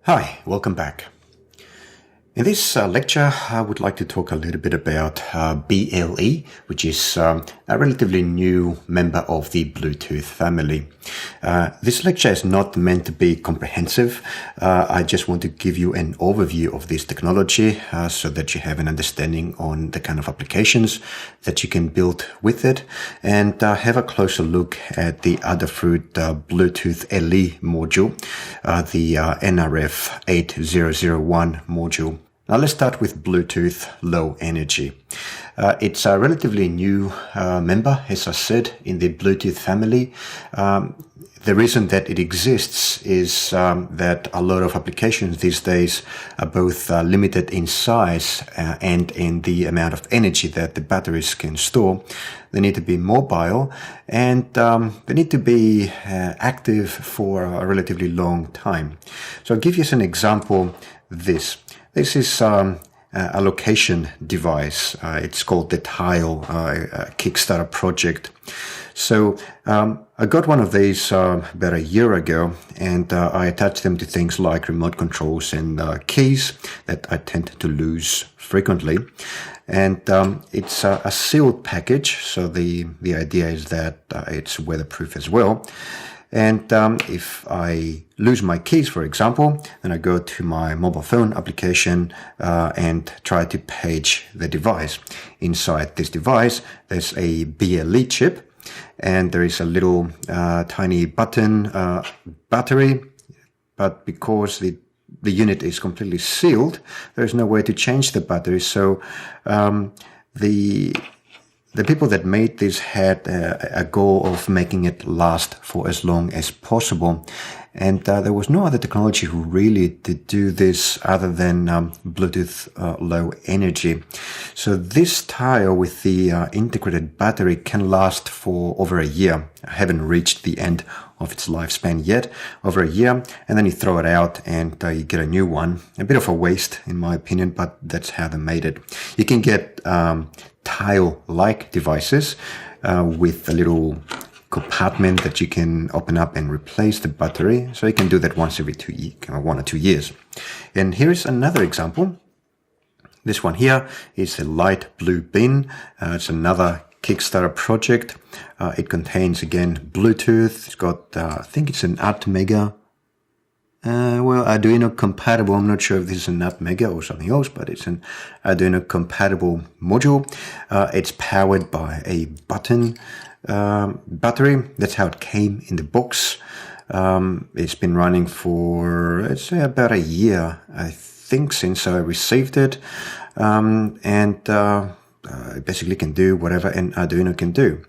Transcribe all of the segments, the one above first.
Hi, welcome back. In this lecture, I would like to talk a little bit about BLE, which is a relatively new member of the Bluetooth family. This lecture is not meant to be comprehensive. I just want to give you an overview of this technology so that you have an understanding on the kind of applications that you can build with it, and have a closer look at the Adafruit Bluetooth LE module, the NRF 8001 module. Now let's start with Bluetooth Low Energy. It's a relatively new member, as I said, in the Bluetooth family. The reason that it exists is that a lot of applications these days are both limited in size and in the amount of energy that the batteries can store. They need to be mobile, and they need to be active for a relatively long time. So I'll give you as an example this. This is a location device. It's called the Tile Kickstarter project. So I got one of these about a year ago, and I attached them to things like remote controls and keys that I tend to lose frequently. And it's a sealed package, so the idea is that it's weatherproof as well. And if I lose my keys, for example, then I go to my mobile phone application and try to page the device. Inside this device, there's a BLE chip, and there is a little tiny button battery, but because the unit is completely sealed, there's no way to change the battery. So the people that made this had a goal of making it last for as long as possible. And there was no other technology really to do this other than Bluetooth Low Energy. So this tile with the integrated battery can last for over a year. I haven't reached the end of its lifespan yet, over a year, and then you throw it out and you get a new one. A bit of a waste, in my opinion, but that's how they made it. You can get tile-like devices with a little compartment that you can open up and replace the battery. So you can do that once every 1 or 2 years. And here's another example. This one here is a light blue bin. It's another Kickstarter project. It contains, again, Bluetooth. It's got, I think it's an Atmega. Arduino compatible. I'm not sure if this is an Atmega or something else, but it's an Arduino compatible module. It's powered by a button battery. That's how it came in the box. It's been running for, let's say, about a year, I think, since I received it. It basically can do whatever an Arduino can do.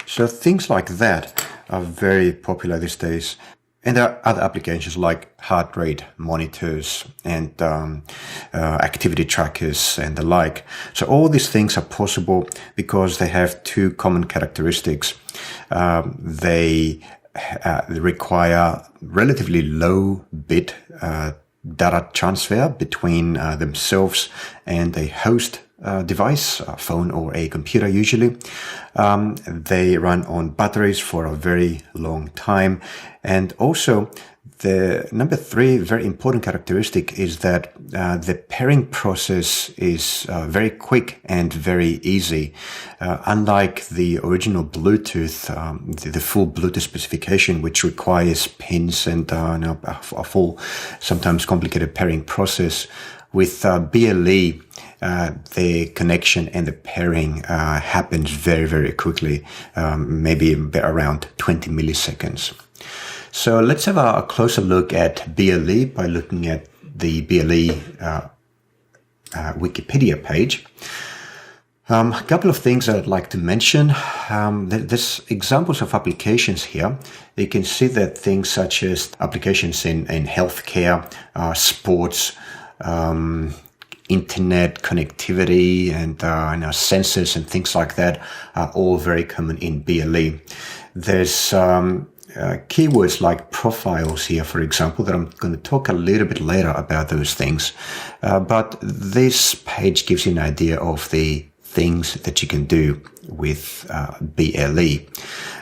So things like that are very popular these days. And there are other applications like heart rate monitors and activity trackers and the like. So all these things are possible because they have two common characteristics. They require relatively low bit data transfer between themselves and a host device, a phone or a computer usually. They run on batteries for a very long time. And also, the number 3 very important characteristic is that the pairing process is very quick and very easy. Unlike the original Bluetooth, the full Bluetooth specification, which requires pins and a full, sometimes complicated pairing process, with BLE, the connection and the pairing happens very, very quickly, maybe around 20 milliseconds. So let's have a closer look at BLE by looking at the BLE Wikipedia page. A couple of things I'd like to mention. There's examples of applications here. You can see that things such as applications in healthcare, sports, internet connectivity, and sensors and things like that are all very common in BLE. There's keywords like profiles here, for example, that I'm going to talk a little bit later about those things. But this page gives you an idea of the things that you can do with BLE.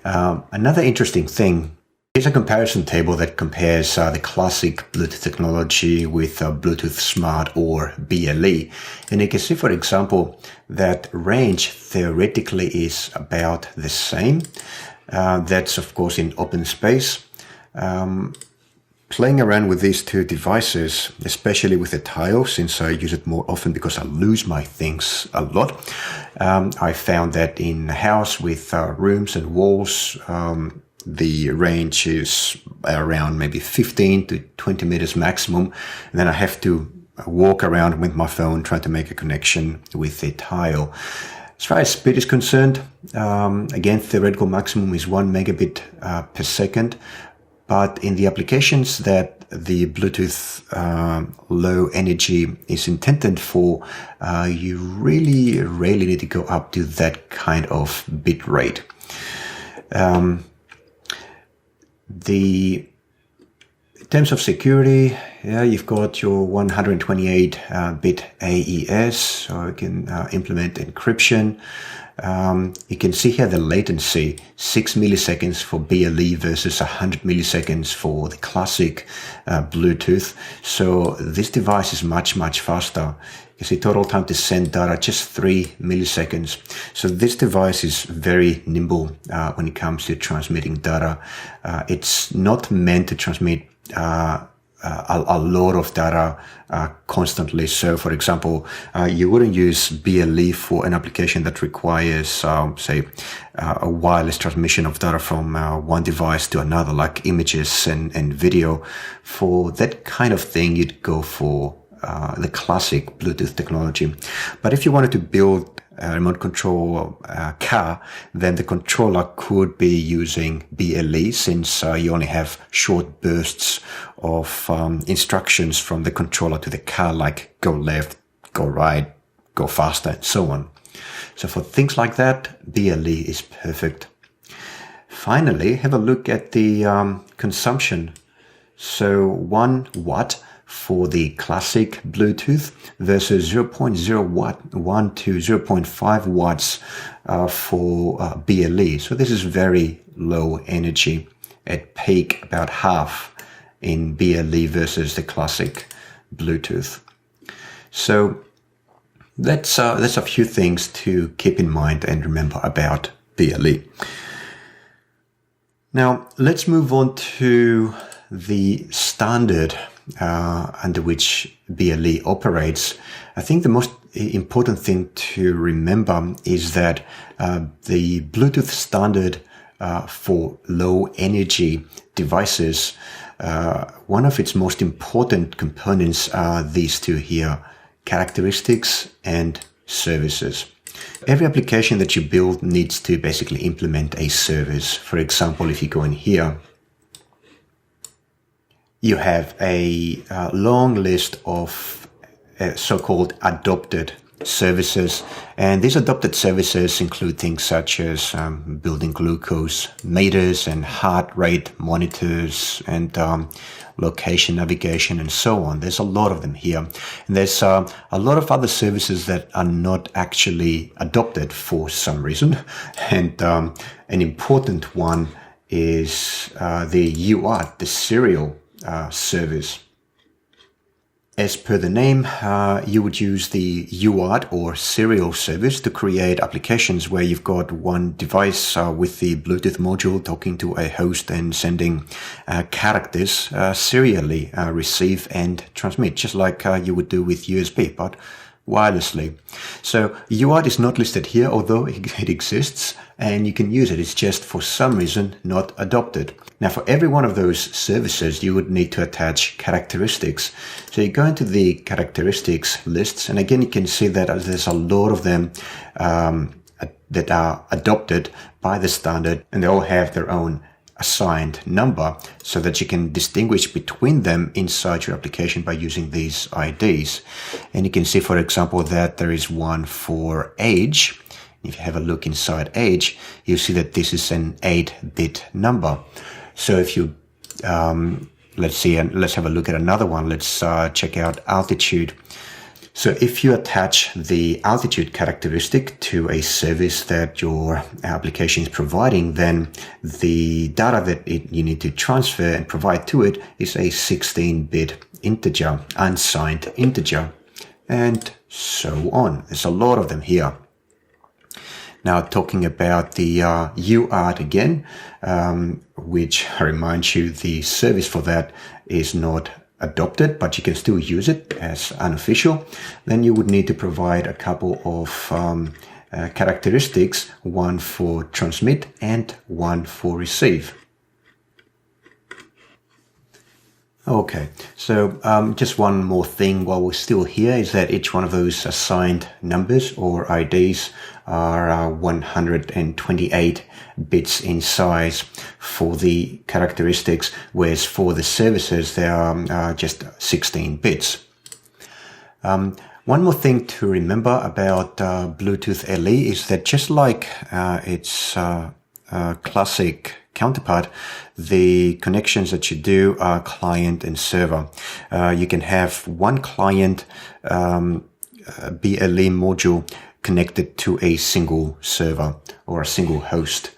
Another interesting thing Here's a comparison table that compares the classic Bluetooth technology with Bluetooth Smart or BLE. And you can see, for example, that range theoretically is about the same. That's, of course, in open space. Playing around with these two devices, especially with the tile, since I use it more often because I lose my things a lot, I found that in a house with rooms and walls, the range is around maybe 15 to 20 meters maximum. And then I have to walk around with my phone trying to make a connection with the tile. As far as speed is concerned, again, theoretical maximum is 1 megabit per second. But in the applications that the Bluetooth low energy is intended for, you really rarely need to go up to that kind of bit rate. In terms of security, you've got your 128-bit AES, so you can implement encryption. You can see here the latency, 6 milliseconds for BLE versus 100 milliseconds for the classic Bluetooth. So this device is much, much faster. You see total time to send data, just 3 milliseconds. So this device is very nimble when it comes to transmitting data. It's not meant to transmit a lot of data constantly. So, for example, you wouldn't use BLE for an application that requires, say, a wireless transmission of data from one device to another, like images and video. For that kind of thing, you'd go for the classic Bluetooth technology. But if you wanted to build a remote control car, then the controller could be using BLE, since you only have short bursts of instructions from the controller to the car, like go left, go right, go faster, and so on. So for things like that, BLE is perfect. Finally, have a look at the consumption. So 1 watt for the classic Bluetooth versus 0.01 to 0.5 watts for BLE. So this is very low energy. At peak, about half in BLE versus the classic Bluetooth. So that's a few things to keep in mind and remember about BLE. Now let's move on to the standard under which BLE operates. I think the most important thing to remember is that the Bluetooth standard for low energy devices, one of its most important components are these two here: characteristics and services. Every application that you build needs to basically implement a service. For example, if you go in here, you have a long list of so-called adopted services. And these adopted services include things such as building glucose meters and heart rate monitors and location navigation and so on. There's a lot of them here. And there's a lot of other services that are not actually adopted for some reason. And an important one is the UART, the serial service. As per the name, you would use the UART or serial service to create applications where you've got one device with the Bluetooth module talking to a host and sending characters serially receive and transmit, just like you would do with USB, but wirelessly. So UART is not listed here, although it exists and you can use it. It's just for some reason not adopted. Now, for every one of those services, you would need to attach characteristics. So you go into the characteristics lists, and again, you can see that there's a lot of them that are adopted by the standard, and they all have their own assigned number so that you can distinguish between them inside your application by using these IDs. And you can see, for example, that there is one for age. If you have a look inside age, you see that this is an 8-bit number. So if you, let's have a look at another one. Let's check out altitude. So if you attach the altitude characteristic to a service that your application is providing, then the data that you need to transfer and provide to it is a 16-bit integer, unsigned integer, and so on. There's a lot of them here. Now, talking about the UART again, which I remind you, the service for that is not adopted, but you can still use it as unofficial. Then you would need to provide a couple of characteristics, one for transmit and one for receive. Okay, so just one more thing while we're still here is that each one of those assigned numbers or IDs are 128 bits in size for the characteristics, whereas for the services they are just 16 bits. One more thing to remember about Bluetooth LE is that just like its classic counterpart, the connections that you do are client and server. You can have one client BLE module connected to a single server or a single host.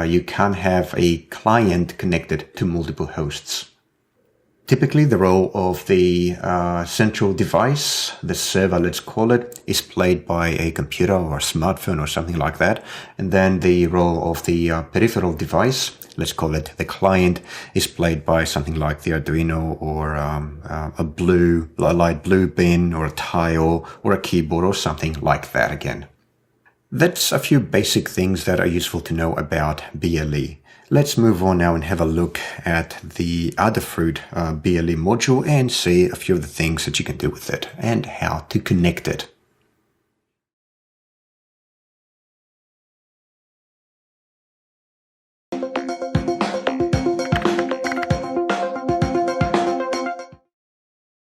You can't have a client connected to multiple hosts. Typically, the role of the central device, the server, let's call it, is played by a computer or a smartphone or something like that. And then the role of the peripheral device, let's call it the client, is played by something like the Arduino or a light blue bin or a tile or a keyboard or something like that again. That's a few basic things that are useful to know about BLE. Let's move on now and have a look at the Adafruit BLE module and see a few of the things that you can do with it and how to connect it.